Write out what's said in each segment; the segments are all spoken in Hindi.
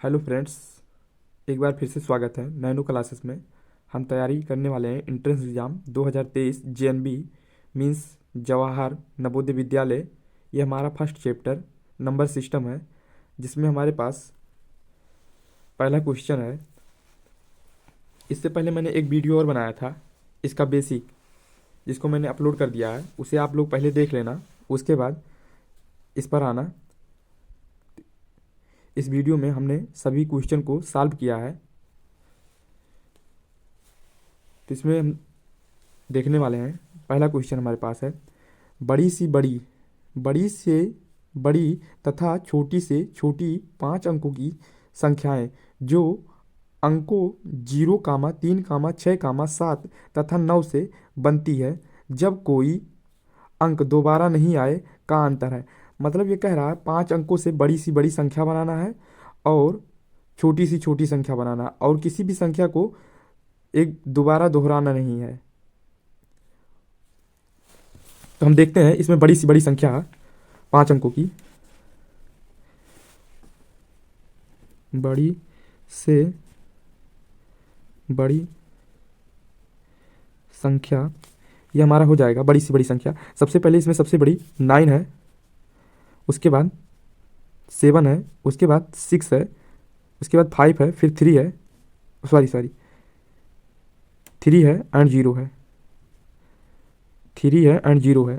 हेलो फ्रेंड्स, एक बार फिर से स्वागत है नैनो क्लासेस में। हम तैयारी करने वाले हैं entrance exam 2023 JNV means Jawahar Navodaya Vidyalaya. ये हमारा फर्स्ट चैप्टर नंबर सिस्टम है, जिसमें हमारे पास पहला क्वेश्चन है। इससे पहले मैंने एक वीडियो और बनाया था, इसका बेसिक, जिसको मैंने अपलोड कर दिया है। उसे आप लोग पहले देख लेना, उसके बाद इस पर आना। इस वीडियो में हमने सभी क्वेश्चन को सॉल्व किया है, तो इसमें हम देखने वाले हैं। पहला क्वेश्चन हमारे पास है, बड़ी सी बड़ी, बड़ी से बड़ी तथा छोटी से छोटी 5 अंकों की संख्याएं जो अंकों 0, 3, 6, 7 तथा 9 से बनती है, जब कोई अंक दोबारा नहीं आए का अंतर है। मतलब ये कह रहा है 5 अंकों से बड़ी सी बड़ी संख्या बनाना है और छोटी सी छोटी संख्या बनाना, और किसी भी संख्या को एक दोबारा दोहराना नहीं है। तो हम देखते हैं इसमें बड़ी सी बड़ी संख्या 5 अंकों की, बड़ी से बड़ी संख्या, ये हमारा हो जाएगा बड़ी सी बड़ी संख्या। सबसे पहले इसमें सबसे बड़ी 9 है, उसके बाद 7 है, उसके बाद 6 है, उसके बाद 5 है, फिर 3 है, सॉरी 3 है एंड 0 है, 3 है एंड 0 है।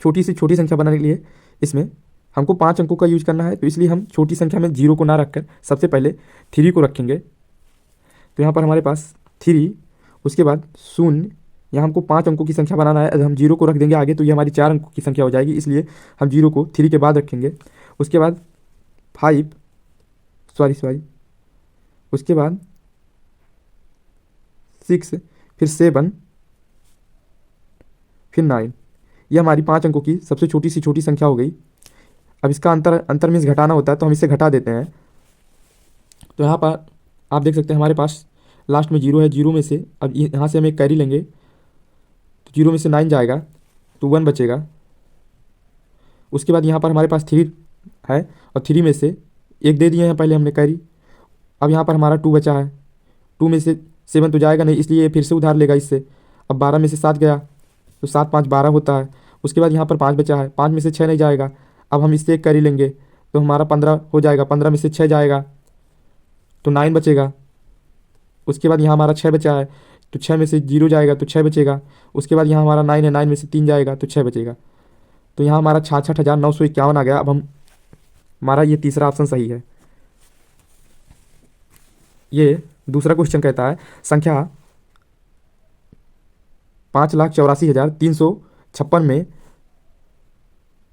छोटी से छोटी संख्या बनाने के लिए इसमें हमको 5 अंकों का यूज करना है, तो इसलिए हम छोटी संख्या में 0 को ना रखकर सबसे पहले 3 को रखेंगे। तो यहाँ पर हमारे पास 3, उसके बाद 0। यहाँ हमको 5 अंकों की संख्या बनाना है, हम 0 को रख देंगे आगे तो ये हमारी 4 अंकों की संख्या हो जाएगी, इसलिए हम 0 को 3 के बाद रखेंगे। उसके बाद 5, सॉरी, उसके बाद 6, फिर 7, फिर 9। ये हमारी 5 अंकों की सबसे छोटी सी छोटी संख्या हो गई। अब इसका अंतर मीन्स घटाना होता है, तो हम इसे घटा देते हैं। तो यहाँ पर आप देख सकते हैं हमारे पास लास्ट में 0 है, 0 में से अब यहाँ से हम एक कैरी लेंगे, तो 0 में से 9 जाएगा तो 1 बचेगा। उसके बाद यहाँ पर हमारे पास 3 है और 3 में से एक दे दिए हैं पहले हमने कैरी। अब यहाँ पर हमारा 2 बचा है, 2 में से 7 तो जाएगा नहीं, इसलिए फिर से उधार लेगा इससे। अब 12 में से 7 गया तो 7, 5, 12 होता है। उसके बाद यहाँ पर 5 बचा है, 5 में से 6 नहीं जाएगा। अब हम इससे एक कैरी लेंगे तो हमारा 15 हो जाएगा, 15 में से 6 जाएगा तो 9 बचेगा। उसके बाद यहाँ हमारा 6 बचा है, तो 6 में से 0 जाएगा तो 6 बचेगा। उसके बाद यहाँ हमारा 9 है, 9 में से 3 जाएगा तो 6 बचेगा। तो यहाँ हमारा 66,951 आ गया। अब हम हमारा ये तीसरा ऑप्शन सही है। ये दूसरा क्वेश्चन कहता है, संख्या 5,84,356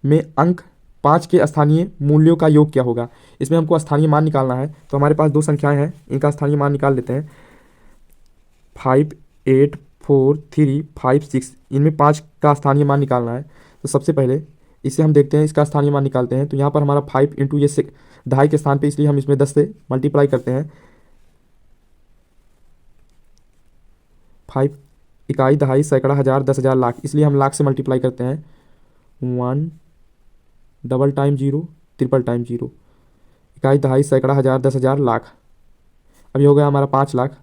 में अंक 5 के स्थानीय मूल्यों का योग क्या होगा। इसमें हमको स्थानीय मान निकालना है, तो हमारे पास 2 संख्याएं हैं, इनका स्थानीय मान निकाल लेते हैं। 5, 8, 4, 3, 5, 6, इनमें 5 का स्थानीय मान निकालना है। तो सबसे पहले इसे हम देखते हैं, इसका स्थानीय मान निकालते हैं। तो यहाँ पर हमारा 5 इंटू ये 2.5 के स्थान पे, इसलिए हम इसमें 10 से मल्टीप्लाई करते हैं। 5 इकाई, दहाई, सैकड़ा, हज़ार, 10,000, लाख, इसलिए हम लाख से मल्टीप्लाई करते हैं। 1 डबल टाइम 0, ट्रिपल टाइम 0, इकाई, दहाई, सैकड़ा, हज़ार, 10,000, लाख। अब ये हो गया हमारा 5 लाख।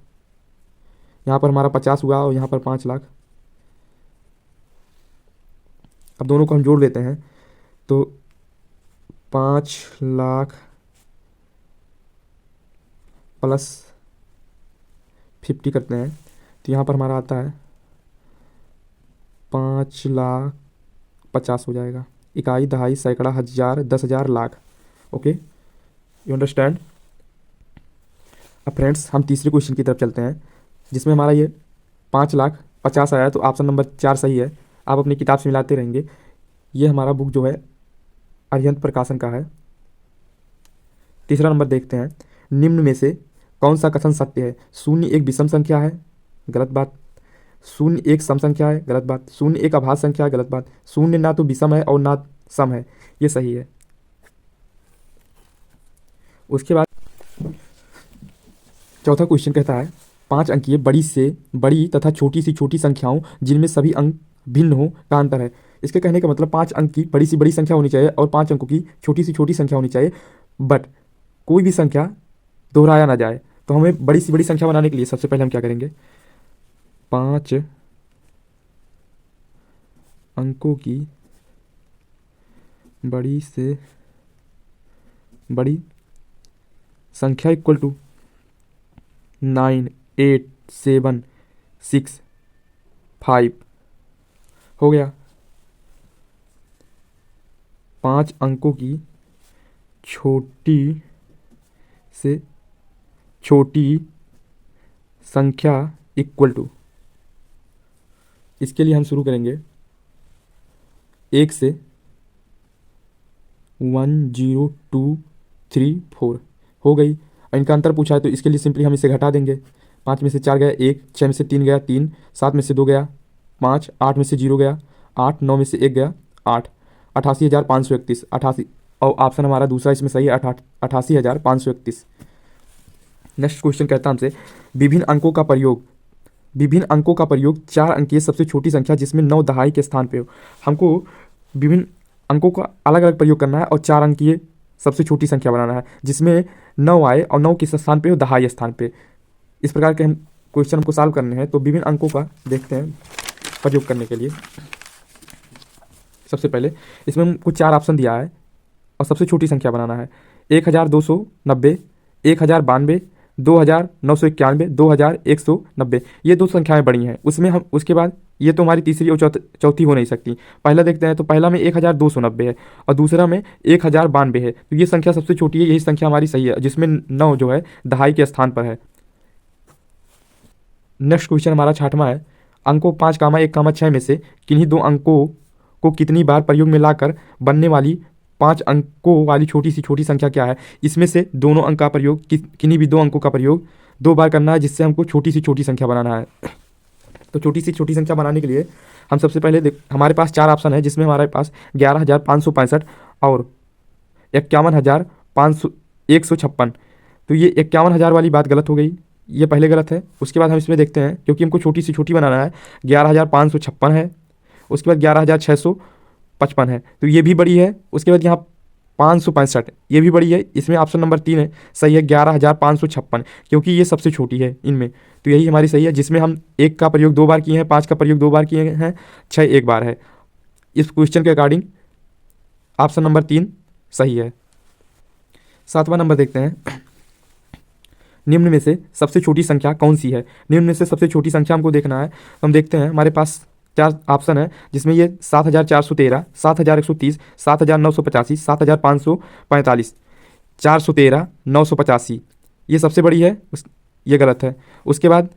यहाँ पर हमारा 50 हुआ और यहाँ पर 5 लाख। अब दोनों को हम जोड़ लेते हैं, तो 5 लाख प्लस 50 करते हैं, तो यहाँ पर हमारा आता है 5,50,000 हो जाएगा। इकाई, दहाई, सैकड़ा, हज़ार, 10,000, लाख। Okay, you understand. अब फ्रेंड्स हम तीसरे क्वेश्चन की तरफ चलते हैं, जिसमें हमारा ये 5,50,000 आया, तो ऑप्शन नंबर 4 सही है। आप अपनी किताब से मिलाते रहेंगे। ये हमारा बुक जो है अरिहंत प्रकाशन का है। तीसरा नंबर देखते हैं, निम्न में से कौन सा कथन सत्य है। 0 एक विषम संख्या है, गलत बात। 0 एक सम संख्या है, गलत बात। 0 एक अभाज्य संख्या है, गलत बात। 0 ना तो विषम है और ना सम है, ये सही है। उसके बाद चौथा क्वेश्चन कहता है, 5 अंकीय बड़ी से बड़ी तथा छोटी सी छोटी संख्याओं जिनमें सभी अंक भिन्न हो का अंतर है। इसके कहने का मतलब 5 अंक की बड़ी सी बड़ी संख्या होनी चाहिए और 5 अंकों की छोटी सी छोटी संख्या होनी चाहिए, बट कोई भी संख्या दोहराया ना जाए। तो हमें बड़ी सी बड़ी संख्या बनाने के लिए सबसे पहले हम क्या करेंगे, 5 अंकों की बड़ी से बड़ी संख्या इक्वल टू 9, 8, 7, 6, 5 हो गया। 5 अंकों की छोटी से छोटी संख्या इक्वल टू, इसके लिए हम शुरू करेंगे 1 से 1 0 2 3 4 हो गई। और इनका अंतर पूछा है तो इसके लिए सिंपली हम इसे घटा देंगे। 5 में से 4 गया 1, 6 में से 3 गया 3, 7 में से 2 गया 5, 8 में से 0 गया 8, 9 में से 1 गया 8, 88,531। 88 और ऑप्शन हमारा दूसरा इसमें सही है, 88,531। नेक्स्ट क्वेश्चन कहता है हमसे विभिन्न अंकों का प्रयोग 4 अंकीय सबसे छोटी संख्या जिसमें 9 दहाई के स्थान पे हो। हमको विभिन्न अंकों का अलग अलग प्रयोग करना है और 4 अंकीय सबसे छोटी संख्या बनाना है जिसमें 9 आए और 9 किस स्थान पे हो, दहाई स्थान पे। इस प्रकार के हम क्वेश्चन हमको सॉल्व करने हैं। तो विभिन्न अंकों का देखते हैं प्रयोग करने के लिए। सबसे पहले इसमें हमको 4 ऑप्शन दिया है और सबसे छोटी संख्या बनाना है। 1290, 1092, 2991, 2190। ये 2 संख्याएं बड़ी हैं। उसमें हम उसके बाद ये तो हमारी तीसरी और चौथी हो नहीं सकती। पहला देखते हैं तो पहला में 1290 है और दूसरा में 1092 है। तो ये संख्या सबसे छोटी है, यही संख्या हमारी सही है जिसमें 9 जो है दहाई के स्थान पर है। नेक्स्ट क्वेश्चन हमारा 6वां है। अंकों 5, 1, 6 में से किन्हीं 2 अंकों को कितनी बार प्रयोग में लाकर बनने वाली 5 अंकों वाली छोटी सी छोटी संख्या क्या है। इसमें से दोनों अंक का प्रयोग किन्हीं भी 2 अंकों का प्रयोग 2 बार करना है जिससे हमको छोटी सी छोटी संख्या बनाना है। तो छोटी सी छोटी संख्या बनाने के लिए हम सबसे पहले हमारे पास 4 ऑप्शन है जिसमें हमारे पास 11,565 और 51,156। तो ये 51,000 वाली बात गलत हो गई, ये पहले गलत है। उसके बाद हम इसमें देखते हैं क्योंकि हमको छोटी सी छोटी बनाना है, 11,556 है, उसके बाद 11,655 है तो ये भी बड़ी है। उसके बाद यहाँ 565 ये भी बड़ी है। इसमें ऑप्शन नंबर 3 है सही है, 11,556 क्योंकि ये सबसे छोटी है इनमें। तो यही हमारी सही है जिसमें हम 1 का प्रयोग 2 बार किए हैं, 5 का प्रयोग 2 बार किए हैं, 6 1 बार है। इस क्वेश्चन के अकॉर्डिंग ऑप्शन नंबर 3 सही है। 7वां नंबर देखते हैं। निम्न में से सबसे छोटी संख्या कौन सी है। निम्न में से सबसे छोटी संख्या हमको देखना है। तो हम देखते हैं हमारे पास 4 ऑप्शन है जिसमें ये 7,413, 7,130, 7,985, 7,545, 413, 985 ये सबसे बड़ी है, ये गलत है। उसके बाद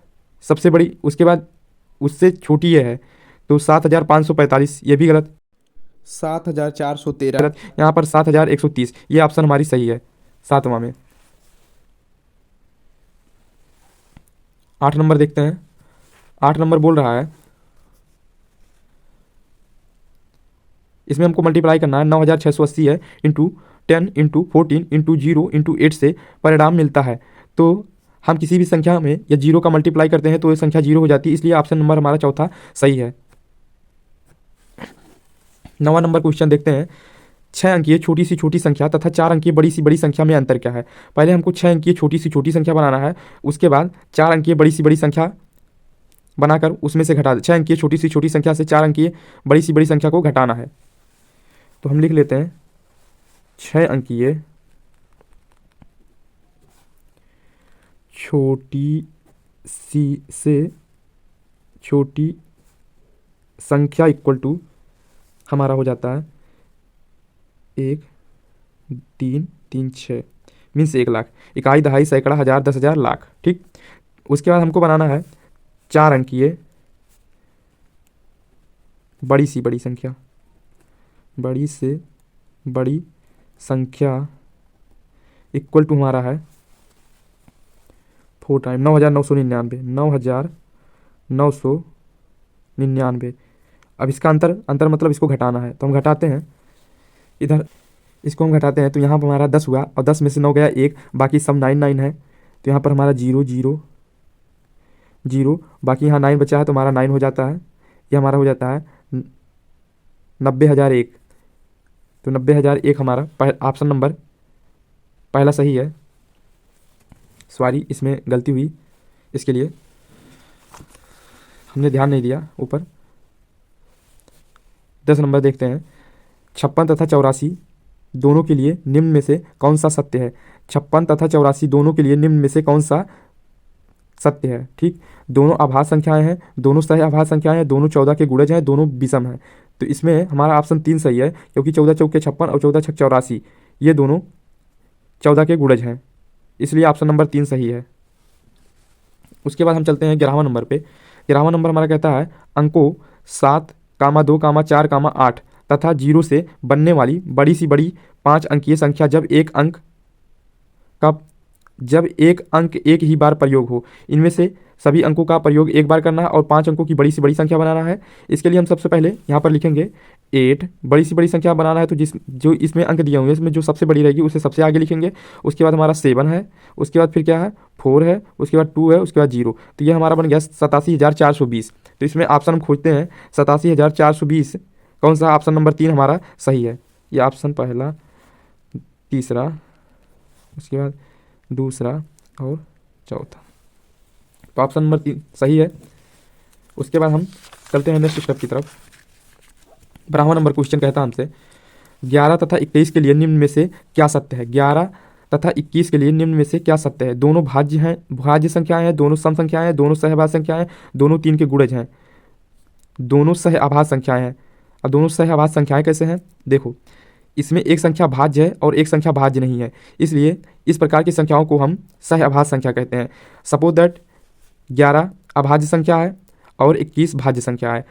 सबसे बड़ी, उसके बाद उससे छोटी ये है तो 7,545 ये भी गलत, 7,413 गलत। यहाँ पर 7,130 ये ऑप्शन हमारी सही है 7वां में। 8 नंबर देखते हैं। 8 नंबर बोल रहा है इसमें हमको मल्टीप्लाई करना है। 9,680 है इंटू 10 इंटू 14 इंटू 0 इंटू 8 से परिणाम मिलता है। तो हम किसी भी संख्या में या 0 का मल्टीप्लाई करते हैं तो ये संख्या 0 हो जाती है, इसलिए ऑप्शन नंबर हमारा चौथा सही है। 9वां नंबर क्वेश्चन देखते हैं। 6 अंकीय छोटी सी छोटी संख्या तथा 4 अंकीय बड़ी सी बड़ी संख्या में अंतर क्या है। पहले हमको 6 अंकीय छोटी सी छोटी संख्या बनाना है, उसके बाद 4 अंकीय बड़ी सी बड़ी संख्या बनाकर उसमें से घटा 6 अंकीय छोटी सी छोटी संख्या से 4 अंकीय बड़ी सी बड़ी संख्या को घटाना है। तो हम लिख लेते हैं 6 अंकीय छोटी सी से छोटी संख्या इक्वल टू हमारा हो जाता है 1 3 3 6 मीन्स 1,00,000। इकाई, दहाई, सैकड़ा, हज़ार, 10,000, लाख। ठीक। उसके बाद हमको बनाना है 4 अंकीय बड़ी सी बड़ी संख्या, बड़ी से बड़ी संख्या इक्वल टू हमारा है 4 टाइम 9,999, 9,999। अब इसका अंतर मतलब इसको घटाना है तो हम घटाते हैं। इधर इसको हम घटाते हैं तो यहाँ पर हमारा 10 हुआ और 10 में से 9 गया 1, बाकी सब 9 9 है तो यहाँ पर हमारा 0 0 0, बाकी यहाँ 9 बचा है तो हमारा 9 हो जाता है। ये हमारा हो जाता है 90,001। तो 90,001 हमारा ऑप्शन नंबर पहला सही है। सॉरी, इसमें गलती हुई, इसके लिए हमने ध्यान नहीं दिया ऊपर। 10 नंबर देखते हैं, 56 तथा 84 दोनों के लिए निम्न में से कौन सा सत्य है। 56 तथा 84 दोनों के लिए निम्न में से कौन सा सत्य है। ठीक, दोनों आभाज्य संख्याएं हैं, दोनों सह आभाज्य संख्याएं हैं, दोनों 14 के गुणज हैं, दोनों विषम हैं। तो इसमें हमारा ऑप्शन 3 सही है, क्योंकि 14 चौके 56 और 14 छक 84 ये दोनों 14 के गुणज हैं, इसलिए ऑप्शन नंबर 3 सही है। उसके बाद हम चलते हैं 11वां नंबर पे। 11वां नंबर हमारा कहता है अंकों 7, 2, 4, 8 तथा 0 से बनने वाली बड़ी सी बड़ी 5 अंकीय संख्या जब एक अंक एक ही बार प्रयोग हो, इनमें से सभी अंकों का प्रयोग एक बार करना है और 5 अंकों की बड़ी सी बड़ी संख्या बनाना है। इसके लिए हम सबसे पहले यहाँ पर लिखेंगे 8, बड़ी सी बड़ी संख्या बनाना है, तो जो इसमें अंक दिए होंगे इसमें जो सबसे बड़ी रहेगी उसे सबसे आगे लिखेंगे। उसके बाद हमारा 7 है, उसके बाद फिर क्या है 4 है, उसके बाद 2 है, उसके बाद 0। तो ये हमारा बन गया 87,420। तो इसमें ऑप्शन हम खोजते हैं 87,420, कौन सा ऑप्शन नंबर 3 हमारा सही है। ये ऑप्शन पहला, तीसरा, उसके बाद दूसरा और चौथा, तो ऑप्शन नंबर 3 सही है। उसके बाद हम चलते हैं नेक्स्ट स्टेप की तरफ। 12वां नंबर क्वेश्चन कहता है हमसे 11 तथा 21 के लिए निम्न में से क्या सत्य है। 11 तथा 21 के लिए निम्न में से क्या सत्य है। दोनों भाज्य हैं, भाज्य संख्याएं हैं, दोनों सम संख्याएं हैं, दोनों सहभाज्य संख्याएं हैं, दोनों 3 के गुणज हैं, दोनों सह आभाज्य संख्याएं हैं। अब दोनों सह आभाज्य संख्याएं कैसे हैं, देखो इसमें एक संख्या भाज्य है और एक संख्या भाज्य नहीं है, इसलिए इस प्रकार की संख्याओं को हम सह आभाज्य संख्या कहते हैं। सपोज दैट 11 अभाज्य संख्या है और 21 भाज्य संख्या है।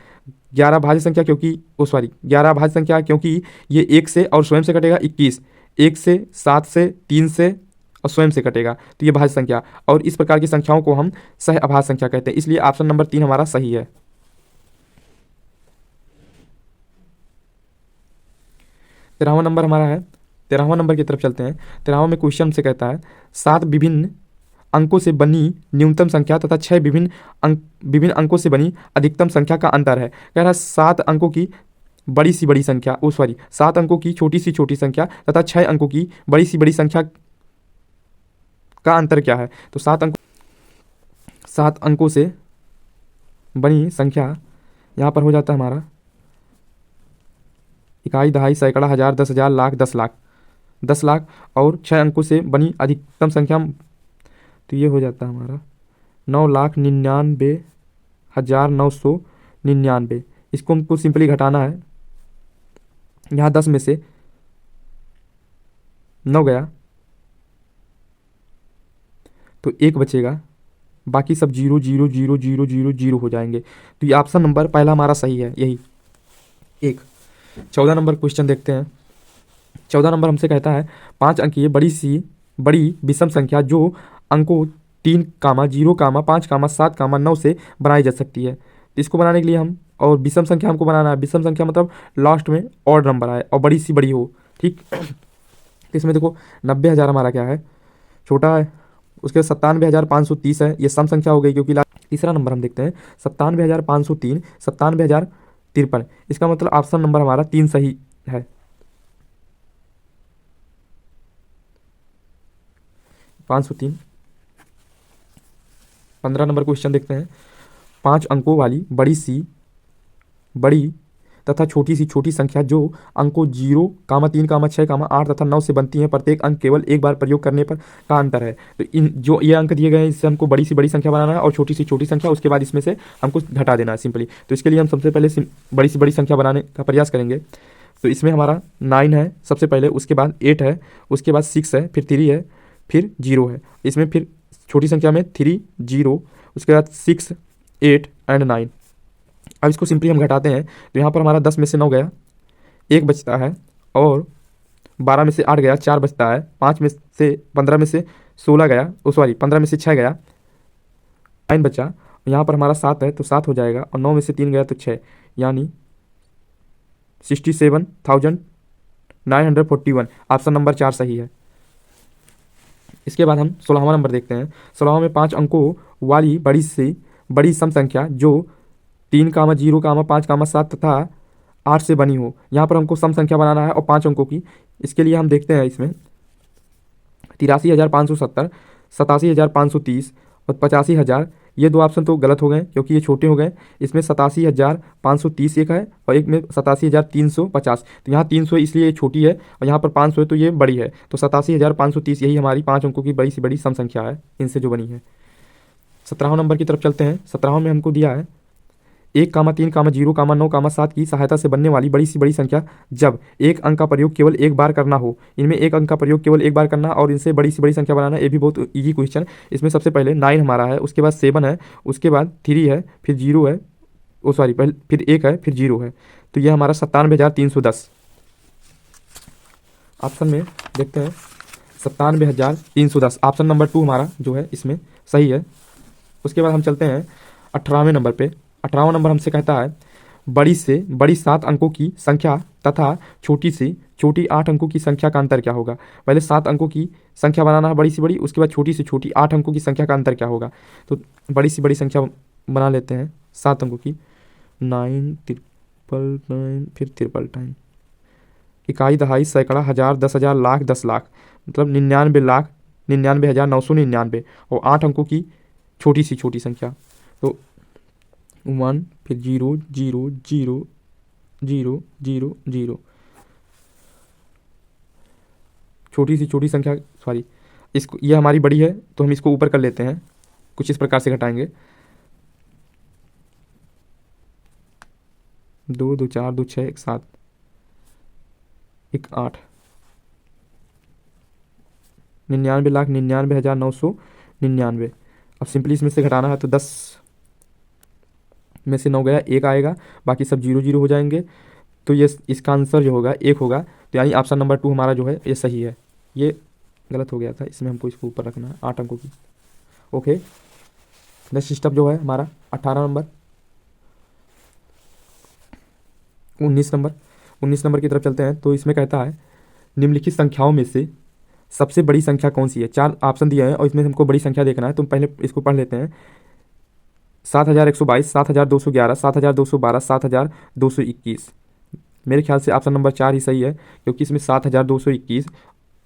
11 भाज्य संख्या 11 भाज्य संख्या है क्योंकि ये 1 से और स्वयं से कटेगा। 21 1 से, 7 से, 3 से और स्वयं से कटेगा, तो ये भाज्य संख्या, और इस प्रकार की संख्याओं को हम सह अभाज्य संख्या कहते हैं, इसलिए ऑप्शन नंबर 3 हमारा सही है। 13वां नंबर हमारा है, 13वां नंबर की तरफ चलते हैं। 13वां में क्वेश्चन से कहता है 7 विभिन्न अंकों से बनी न्यूनतम संख्या तथा 6 विभिन्न अंकों से बनी अधिकतम संख्या का अंतर है। कह रहा है 7 अंकों की बड़ी सी बड़ी संख्या, 7 अंकों की छोटी सी छोटी संख्या तथा 6 अंकों की बड़ी सी बड़ी संख्या का अंतर क्या है। तो 7 अंकों से बनी संख्या यहाँ पर हो जाता है हमारा इकाई, दहाई, सैकड़ा, हजार, 10,000, लाख, 10 लाख, 10 लाख, और 6 अंकों से बनी अधिकतम संख्या, तो ये हो जाता है हमारा 9,99,999। इसको हमको सिंपली घटाना है। यहाँ 10 में से 9 गया तो 1 बचेगा, बाकी सब 0 0 0 0 0 0 हो जाएंगे। तो ये ऑप्शन नंबर पहला हमारा सही है, यही एक। 14 नंबर क्वेश्चन देखते हैं। 14 नंबर हमसे कहता है 5 अंकीय बड़ी विषम संख्या जो अंकों 3, 0, 5, 7, 9 से बनाई जा सकती है। तो इसको बनाने के लिए हम, और विषम संख्या हमको बनाना है। विषम संख्या मतलब लास्ट में ऑड नंबर आए और बड़ी सी बड़ी हो, ठीक। तो इसमें देखो 90,000 हमारा क्या है, छोटा है। उसके बाद 97,530 है, ये सम संख्या हो गई, क्योंकि तीसरा नंबर हम देखते हैं 97,503, 97,053। इसका मतलब ऑप्शन नंबर हमारा 3 सही है। 503। 15 नंबर क्वेश्चन देखते हैं। 5 अंकों वाली बड़ी तथा छोटी सी छोटी संख्या जो अंकों 0, 3, 6, 8 तथा 9 से बनती हैं, प्रत्येक अंक केवल एक बार प्रयोग करने पर का अंतर है। तो इन जो ये अंक दिए गए हैं, इससे हमको बड़ी सी बड़ी संख्या बनाना है और छोटी सी छोटी संख्या, उसके बाद इसमें से हमको घटा देना है सिंपली। तो इसके लिए हम सबसे पहले बड़ी सी बड़ी संख्या बनाने का प्रयास करेंगे। तो इसमें हमारा 9 है सबसे पहले, उसके बाद 8 है, उसके बाद 6 है, फिर 3 है, फिर 0 है। इसमें फिर छोटी संख्या में 3, 0, उसके बाद 6, 8 एंड 9। अब इसको सिंपली हम घटाते हैं, तो यहाँ पर हमारा 10 में से 9 गया, 1 बचता है, और 12 में से 8 गया, 4 बचता है, 5 में से 15 में से 16 गया, 15 में से 6 गया, 9 बचा। यहाँ पर हमारा 7 है तो 7 हो जाएगा, और 9 में से 3 गया तो 6, यानी 67,941। ऑप्शन नंबर 4 सही है। इसके बाद हम 16वां नंबर देखते हैं। 16वां में 5 अंकों वाली बड़ी सम संख्या जो 3, 0, 5, 7 तथा 8 से बनी हो। यहाँ पर हमको सम संख्या बनाना है और 5 अंकों की। इसके लिए हम देखते हैं इसमें 83,570, 87,530 और 85,000, ये दो ऑप्शन तो गलत हो गए क्योंकि ये छोटे हो गए। इसमें 87,530 एक है और एक में 87,350। तो यहाँ 300 इसलिए ये छोटी है और यहाँ पर 500 है तो ये बड़ी है। तो 87,530 यही हमारी 5 अंकों की बड़ी से बड़ी सम संख्या है इनसे जो बनी है। 17 नंबर की तरफ चलते हैं। 17 में हमको दिया है 1,3,0,9,7 की सहायता से बनने वाली बड़ी सी बड़ी संख्या जब एक अंक का प्रयोग केवल एक बार करना हो। इनमें एक अंक का प्रयोग केवल एक बार करना और इनसे बड़ी सी बड़ी संख्या बनाना, ये भी बहुत इजी क्वेश्चन। इसमें सबसे पहले 9 हमारा है, उसके बाद 7 है, उसके बाद 3 है, फिर 0 है, ओ सॉरी पहले फिर 1 है, फिर 0 है। तो ये हमारा 97,310 ऑप्शन में देखते हैं। 97,310 ऑप्शन नंबर 2 हमारा जो है इसमें सही है। उसके बाद हम चलते हैं 18वें नंबर पे। 18वां नंबर हमसे कहता है बड़ी से बड़ी 7 अंकों की संख्या तथा छोटी से छोटी 8 अंकों की संख्या का अंतर क्या होगा। पहले 7 अंकों की संख्या बनाना है बड़ी से बड़ी, उसके बाद छोटी से छोटी 8 अंकों की संख्या का अंतर क्या होगा। तो बड़ी से बड़ी संख्या बना लेते हैं 7 अंकों की। 9 ट्रिपल 9 फिर ट्रिपल टाइम, इकाई दहाई सैकड़ा हज़ार 10,000 लाख 10 लाख, मतलब 99,99,999 और 8 अंकों की छोटी सी छोटी संख्या। तो 1 फिर 0 0 0 0 0 0, छोटी सी छोटी संख्या सॉरी इसको, ये हमारी बड़ी है तो हम इसको ऊपर कर लेते हैं, कुछ इस प्रकार से घटाएंगे। 2 2 4 2 6 1 7 1 8, 99,99,999। अब सिंपली इसमें से घटाना है तो 10 में से 9 गया, 1 आएगा, बाकी सब 0 0 हो जाएंगे। तो ये इसका आंसर जो होगा 1 होगा। तो यानी ऑप्शन नंबर 2 हमारा जो है ये सही है। ये गलत हो गया था, इसमें हमको इसको ऊपर रखना है 8 अंकों की। ओके, नेक्स्ट स्टेप जो है हमारा 18 नंबर 19 नंबर की तरफ चलते हैं। तो इसमें कहता है निम्नलिखित संख्याओं में से सबसे बड़ी संख्या कौन सी है। 4 ऑप्शन दिए हैं और इसमें हमको बड़ी संख्या देखना है। तो पहले इसको पढ़ लेते हैं। 7,122, 7,211, 7,212, 7,221। मेरे ख्याल से ऑप्शन नंबर 4 ही सही है क्योंकि इसमें 7,221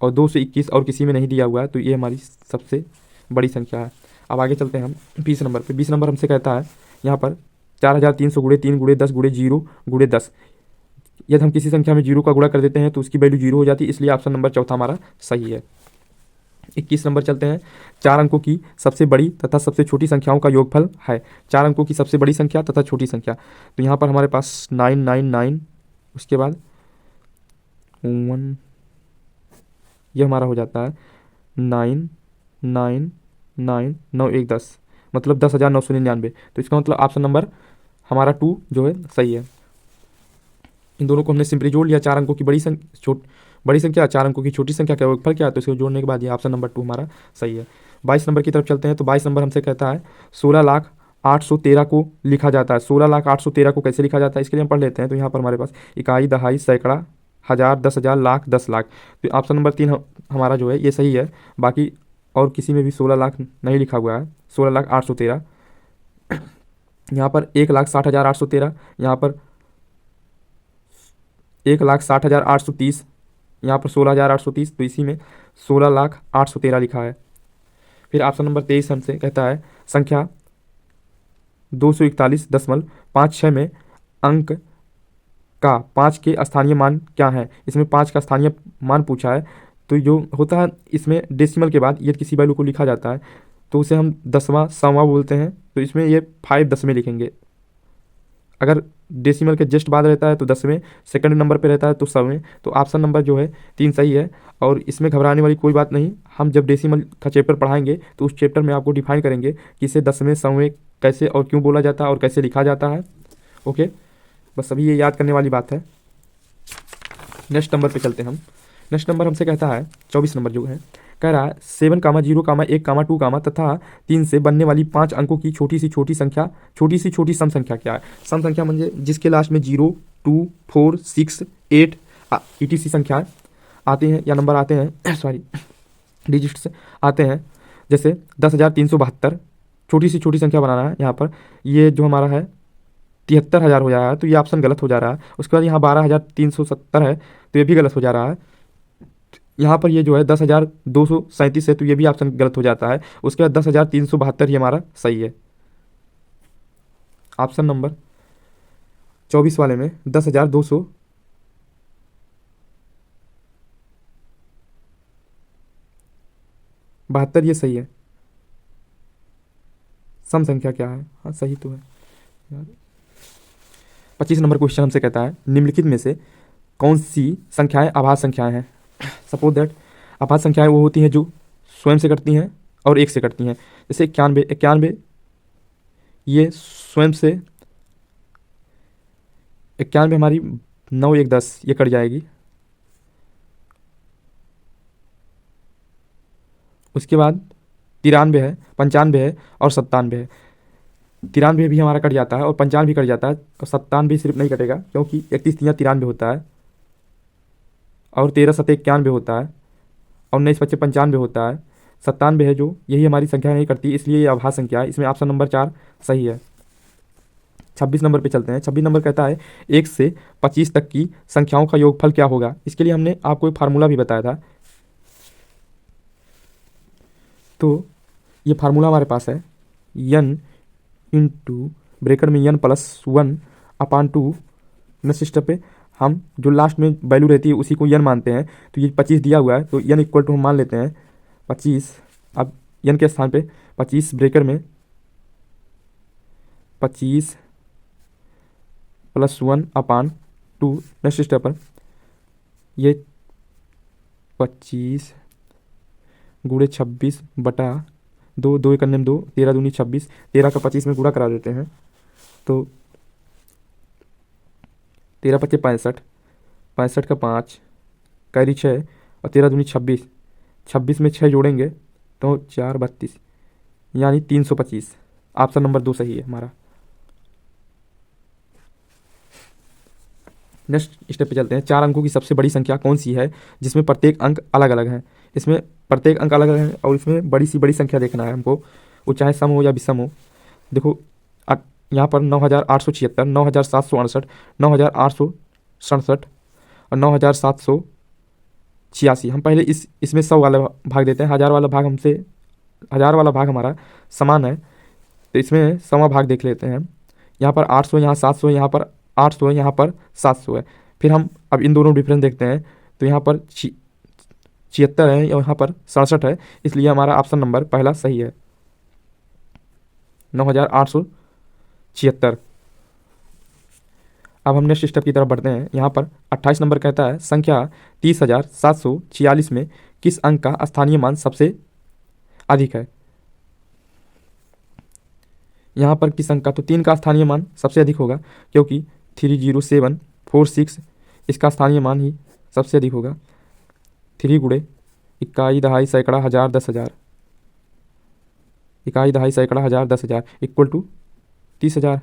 और 221 और किसी में नहीं दिया हुआ है। तो ये हमारी सबसे बड़ी संख्या है। अब आगे चलते हैं हम 20 नंबर पे। 20 नंबर हमसे कहता है यहाँ पर 4,300 गुणे 3 गुणे 10 गुणे 0 गुणे 10। यदि हम किसी संख्या में 0 का गुणा कर देते हैं तो उसकी वैल्यू 0 हो जाती है, इसलिए ऑप्शन नंबर 4 हमारा सही है। 21 नंबर चलते हैं। 4 अंकों की सबसे बड़ी तथा सबसे छोटी संख्याओं का योगफल है। 4 अंकों की सबसे बड़ी संख्या तथा छोटी संख्या, तो यहाँ पर हमारे पास 999, उसके बाद 1, ये हमारा हो जाता है 9 9 9 9 1 10, मतलब 10,999। तो इसका मतलब ऑप्शन नंबर हमारा 2 जो है सही है। इन दोनों को हमने सिंपली जोड़ लिया। 4 अंकों की बड़ी संख्या 4 अंकों की छोटी संख्या का योगफल क्या है, तो इसको जोड़ने के बाद ये ऑप्शन नंबर 2 हमारा सही है। 22 नंबर की तरफ चलते हैं। तो 22 नंबर हमसे कहता है 16,813 को लिखा जाता है। 16,813 को कैसे लिखा जाता है, इसके लिए हम पढ़ लेते हैं। तो यहाँ पर हमारे पास इकाई दहाई सैकड़ा हज़ार 10,000 लाख 10 लाख। तो ऑप्शन नंबर 3 हमारा जो है ये सही है। बाकी और किसी में भी 16 लाख नहीं लिखा हुआ है। 16,813, यहाँ पर 1,60,813, यहाँ पर 1,60,830, यहाँ पर 16,830, तो इसी में 16,813 लिखा है। फिर ऑप्शन नंबर 23 हमसे कहता है संख्या 241.56 में अंक का 5 के स्थानीय मान क्या है। इसमें 5 का स्थानीय मान पूछा है। तो जो होता है इसमें डेसिमल के बाद यदि किसी वैल्यू को लिखा जाता है तो उसे हम दसवां सवां बोलते हैं। तो इसमें ये 5 दसवें लिखेंगे। अगर डेसिमल के जस्ट बाद रहता है तो 10वें, सेकंड नंबर पे रहता है तो 100वें। तो ऑप्शन नंबर जो है 3 सही है। और इसमें घबराने वाली कोई बात नहीं, हम जब डेसिमल का चैप्टर पढ़ाएंगे तो उस चैप्टर में आपको डिफाइन करेंगे कि इसे 10वें 100वें कैसे और क्यों बोला जाता है और कैसे लिखा जाता है। ओके, बस अभी ये याद करने वाली बात है। नेक्स्ट नंबर पे चलते हैं हम। नेक्स्ट नंबर हमसे कहता है 24 नंबर जो है, कह रहा है 7, 0, 1, 2 तथा 3 से बनने वाली 5 अंकों की छोटी सी छोटी छोटी सम संख्या क्या है। सम संख्या म्हणजे जिसके लास्ट में 0, 2, 4, 6, 8 ETC संख्या आते हैं या नंबर आते हैं सॉरी डिजिट्स आते हैं। जैसे 10,372 छोटी सी छोटी संख्या बनाना है। यहाँ पर ये जो हमारा है 73,000 हो जा रहा है, तो ये ऑप्शन गलत हो जा रहा है। उसके बाद यहाँ 12,370 है, तो ये भी गलत हो जा रहा है। यहाँ पर ये जो है 10,237 है, तो ये भी ऑप्शन गलत हो जाता है। उसके बाद 10,372 ये हमारा सही है। ऑप्शन नंबर 24 वाले में 10,272 ये सही है। सम संख्या क्या है? हाँ सही तो है यार। 25 नंबर क्वेश्चन हमसे कहता है निम्नलिखित में से कौन सी संख्याएं अभाज्य संख्याएं हैं। सपोज दैट अभाज्य संख्याएं वो होती हैं जो स्वयं से कटती हैं और एक से कटती हैं। जैसे 91 91 ये स्वयं से 91 हमारी 9 1 10 ये कट जाएगी। उसके बाद 93 है, 95 है और 97 है। 93 भी हमारा कट जाता है और 95 भी कट जाता है और 97 सिर्फ नहीं कटेगा क्योंकि 31 3 93 होता है और 13 7 91 होता है और 19 25 95 होता है। 97 है जो यही हमारी संख्या नहीं करती, इसलिए ये अभाज्य संख्या है। इसमें ऑप्शन नंबर 4 सही है। 26 नंबर पे चलते हैं। 26 नंबर कहता है 1 से 25 तक की संख्याओं का योगफल क्या होगा। इसके लिए हमने आपको एक फार्मूला भी बताया था। तो ये फार्मूला हमारे पास है n इंटू ब्रेकर में n+1/2 सिस्टम पे हम जो लास्ट में वैल्यू रहती है उसी को n मानते हैं। तो ये 25 दिया हुआ है तो n इक्वल टू हम मान लेते हैं 25। अब n के स्थान पे 25 ब्रेकर में 25+1/2 नेक्स्ट स्टेप पर ये 25 गुणे 26 बटा 2 2 1 2 13 दूनी 26 13 का 25 में गुणा करा देते हैं तो 13 25 65 65 का 5 कैरी 6 और 13 दूनी 26 26 में 6 जोड़ेंगे तो 4 32 यानी 325। ऑप्शन नंबर 2 सही है हमारा। नेक्स्ट स्टेप पे चलते हैं। 4 अंकों की सबसे बड़ी संख्या कौन सी है जिसमें प्रत्येक अंक अलग अलग है। इसमें प्रत्येक अंक अलग अलग है और इसमें बड़ी सी बड़ी संख्या देखना है हमको, वो चाहे सम हो या विषम हो। देखो यहाँ पर 9,876 9,768 9,867 और 9,786। हम पहले इसमें 100 वाला भाग देते हैं। 1000 वाला भाग हमसे 1000 वाला भाग हमारा समान है तो इसमें 100वां भाग देख लेते हैं। यहाँ पर 800 यहाँ 700 यहाँ पर 800 है यहाँ पर 700 है। फिर हम अब इन दोनों डिफरेंस देखते हैं तो यहाँ पर 76 है और यहाँ पर 67 है, इसलिए हमारा ऑप्शन नंबर पहला सही है 9,876। अब हम नेक्स्ट स्टेप की तरफ बढ़ते हैं। यहाँ पर 28 नंबर कहता है संख्या 30,746 में किस अंक का स्थानीय मान सबसे अधिक है। यहाँ पर किस अंक का, तो 3 का स्थानीय मान सबसे अधिक होगा क्योंकि 30746 इसका स्थानीय मान ही सबसे अधिक होगा। 3 गुणे इकाई दहाई सैकड़ा हज़ार 10,000 इकाई दहाई सैकड़ा हज़ार 10,000 इक्वल टू 30,000।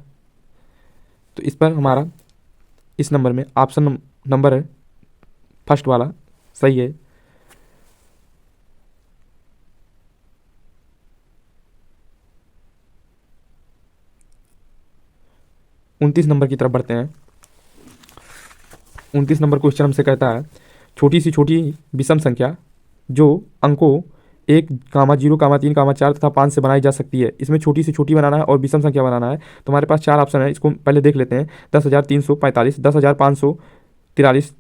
तो इस पर हमारा इस नंबर में ऑप्शन नंबर है फर्स्ट वाला सही है। उनतीस नंबर की तरफ बढ़ते हैं। 29 नंबर क्वेश्चन हमसे कहता है छोटी सी छोटी विषम संख्या जो अंकों 1, 0, 3, 4 तथा 5 से बनाई जा सकती है। इसमें छोटी से छोटी बनाना है और विषम संख्या बनाना है। तो हमारे पास 4 ऑप्शन है, इसको पहले देख लेते हैं। 10,345, 10,543,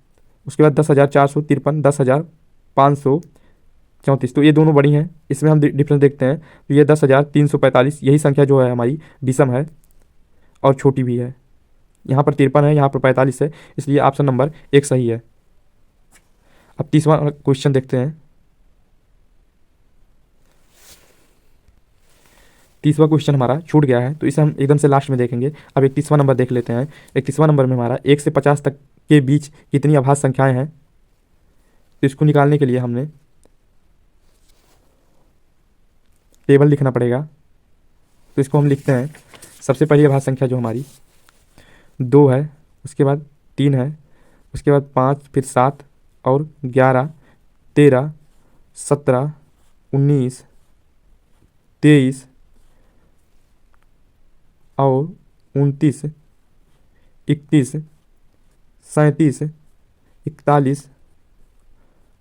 उसके बाद 10,453, 10,534। तो ये दोनों बड़ी हैं, इसमें हम डिफरेंस देखते हैं। तो ये 10,345 यही संख्या जो है हमारी विषम है और छोटी भी है। यहाँ पर 53 है, यहाँ पर 45 है, इसलिए ऑप्शन नंबर 1 सही है। अब 30वां क्वेश्चन देखते हैं। 30वां क्वेश्चन हमारा छूट गया है तो इसे हम एकदम से लास्ट में देखेंगे। अब 31वां नंबर देख लेते हैं। 31वां नंबर में हमारा 1 से 50 तक के बीच कितनी अभाज्य संख्याएं हैं, तो इसको निकालने के लिए हमने टेबल लिखना पड़ेगा। तो इसको हम लिखते हैं। सबसे पहली अभाज्य संख्या जो हमारी 2 है, उसके बाद 3 है, उसके बाद 5, फिर 7 और 11, 13, 17, 19, 23 और 29, 31, 37, 41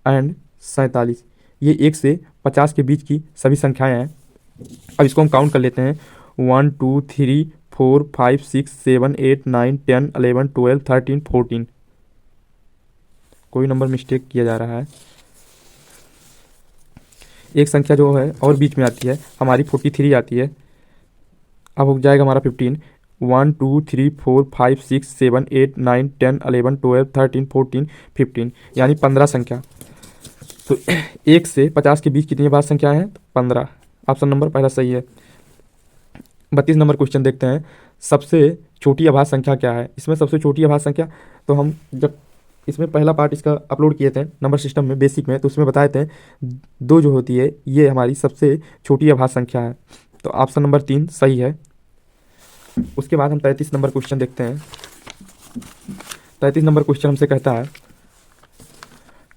एंड 47। ये 1 से 50 के बीच की सभी संख्याएं हैं। अब इसको हम काउंट कर लेते हैं। 1 2 3 4 5 6 7 8 9 10 11 12 13 14। कोई नंबर मिस्टेक किया जा रहा है। एक संख्या जो है और बीच में आती है हमारी 43 आती है। अब हो जाएगा हमारा 15। 1 2 3 4 5 6 7 8 9 10 11 12 13 14 15, यानी 15 संख्या। तो 1 से 50 के बीच कितनी बार संख्याएं हैं? 15। ऑप्शन नंबर पहला सही है। 32 नंबर क्वेश्चन देखते हैं। सबसे छोटी अभाज्य संख्या क्या है? इसमें सबसे छोटी अभाज्य संख्या, तो हम जब इसमें पहला पार्ट इसका अपलोड किए थे नंबर सिस्टम में बेसिक में, तो उसमें बताए थे 2 जो होती है ये हमारी सबसे छोटी अभाज्य संख्या है। तो ऑप्शन नंबर 3 सही है। उसके बाद हम 33 नंबर क्वेश्चन देखते हैं। 33 नंबर क्वेश्चन हमसे कहता है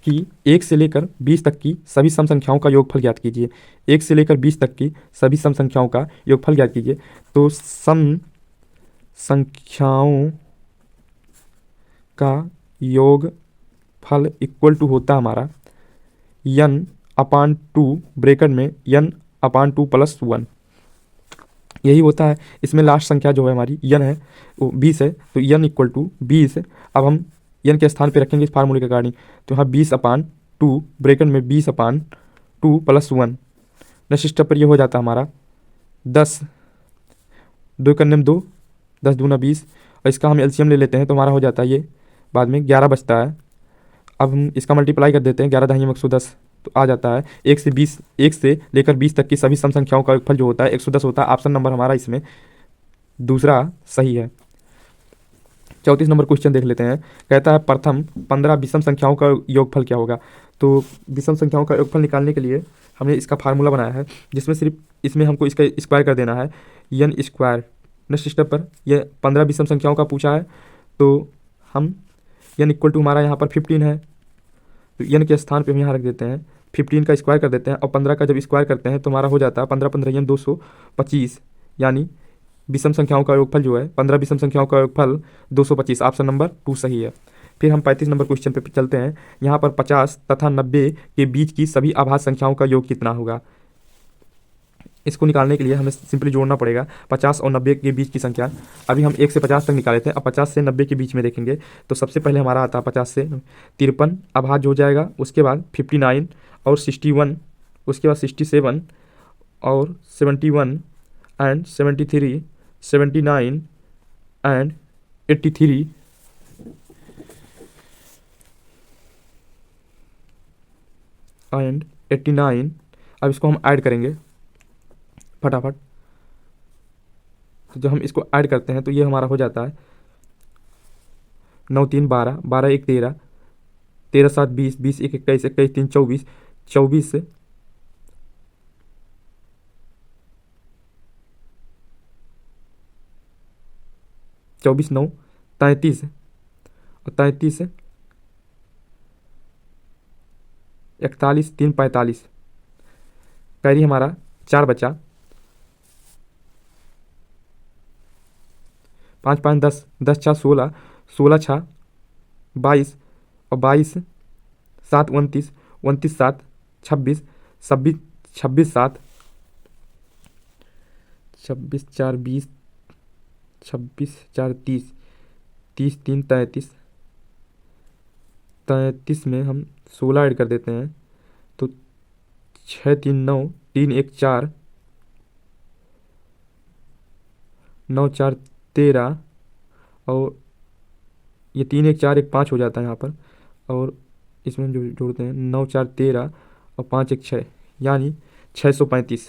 कि 1 से लेकर 20 तक की सभी सम संख्याओं का योगफल ज्ञात कीजिए। 1 से लेकर 20 तक की सभी सम संख्याओं का योगफल ज्ञात कीजिए। तो सम संख्याओं का योगफल इक्वल टू होता हमारा n/2 ब्रैकेट में n/2 + 1, यही होता है। इसमें लास्ट संख्या जो है हमारी n है वो 20 है, तो n = 20। अब हम n के स्थान पे रखेंगे इस फार्मूले के अकॉर्डिंग, तो यहाँ 20/2 ब्रैकेट में 20/2 + 1। नेक्स्ट स्टेप पर ये हो जाता है हमारा 10, 2 × 2, 10 दूना 20, और इसका हम एलसीएम ले लेते हैं तो हमारा हो जाता है ये बाद में 11 बचता है। अब हम इसका मल्टीप्लाई कर देते हैं, 11 × 110, तो आ जाता है 1 से लेकर 20 तक की सभी सम संख्याओं का योगफल जो होता है 110 होता है। ऑप्शन नंबर हमारा इसमें दूसरा सही है। 34 नंबर क्वेश्चन देख लेते हैं। कहता है प्रथम 15 विषम संख्याओं का योगफल क्या होगा? तो विषम संख्याओं का योगफल निकालने के लिए हमने इसका फार्मूला बनाया है, जिसमें सिर्फ इसमें हमको इसका स्क्वायर कर देना है, n²। नेक्स्ट स्टेप पर यह 15 विषम संख्याओं का पूछा है, तो हम n = हमारा यहाँ पर 15 है, तो n के स्थान पे हम यहाँ रख देते हैं, 15 का स्क्वायर कर देते हैं, और 15 का जब स्क्वायर करते हैं तो हमारा हो जाता है 15 × 15 = 225, यानी विषम संख्याओं का योगफल जो है 15 विषम संख्याओं का योगफल 225। ऑप्शन नंबर 2 सही है। फिर हम 35 नंबर क्वेश्चन पे चलते हैं। यहाँ पर 50 तथा 90 के बीच की सभी अभाज्य संख्याओं का योग कितना होगा? इसको निकालने के लिए हमें सिंपली जोड़ना पड़ेगा 50 और 90 के बीच की संख्या। अभी हम 1 से 50 तक निकाले थे, अब 50 से 90 के बीच में देखेंगे। तो सबसे पहले हमारा आता है 50 से 53 अभाज्य हो जाएगा, उसके बाद 59 और 61, उसके बाद 67 और 71 एंड 73, 79 एंड 83 एंड 89। अब इसको हम ऐड करेंगे फटाफट। तो जब हम इसको ऐड करते हैं तो ये हमारा हो जाता है 9 × 3 = 12, 12 × 1 = 13, 13 × 7 = 20, 20 × 1 = 21, 21 × 3 = 24, 24 से 24 × 9 = 33, और 33 से 41, 3 = 45, कैरी हमारा 4 बचा, 5 × 5 = 10, 10 × 6 = 16, 16 × 6 = 22, और 22 7 × 29, 29 × 7 = 26, 26 26 7 26 4 = 20, 26 4 = 30, 30 3 = 33, 33 में हम 16 ऐड कर देते हैं तो 6 3 9, 3 1 4, 9 4 13, और ये 3 1 4 1 5 हो जाता है यहाँ पर, और इसमें हम जो जोड़ते हैं 9 4 13 और 5 1 6, यानी 635।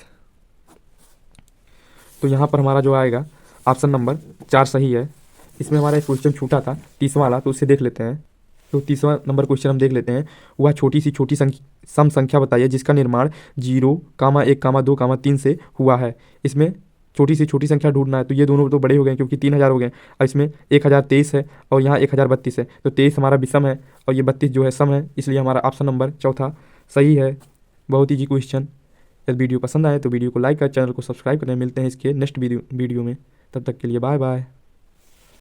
तो यहाँ पर हमारा जो आएगा ऑप्शन नंबर 4 सही है। इसमें हमारा एक क्वेश्चन छूटा था 30वां वाला, तो उसे देख लेते हैं। तो 30वां नंबर क्वेश्चन हम देख लेते हैं। वह छोटी सी छोटी सम संख्या बताइए जिसका निर्माण 0, 1, 2, 3 से हुआ है। इसमें छोटी सी छोटी संख्या ढूंढना है, तो ये दोनों तो बड़े हो गए क्योंकि 3000 हो गए। अब इसमें 1023 है और यहाँ 1032 है, तो 23 हमारा विषम है और ये 32 जो है सम है, इसलिए हमारा ऑप्शन नंबर 4 सही है। बहुत ईजी क्वेश्चन। यदि वीडियो पसंद आए तो वीडियो को लाइक कर, चैनल को सब्सक्राइब करें। मिलते हैं इसके नेक्स्ट वीडियो में, तब तक के लिए बाय बाय।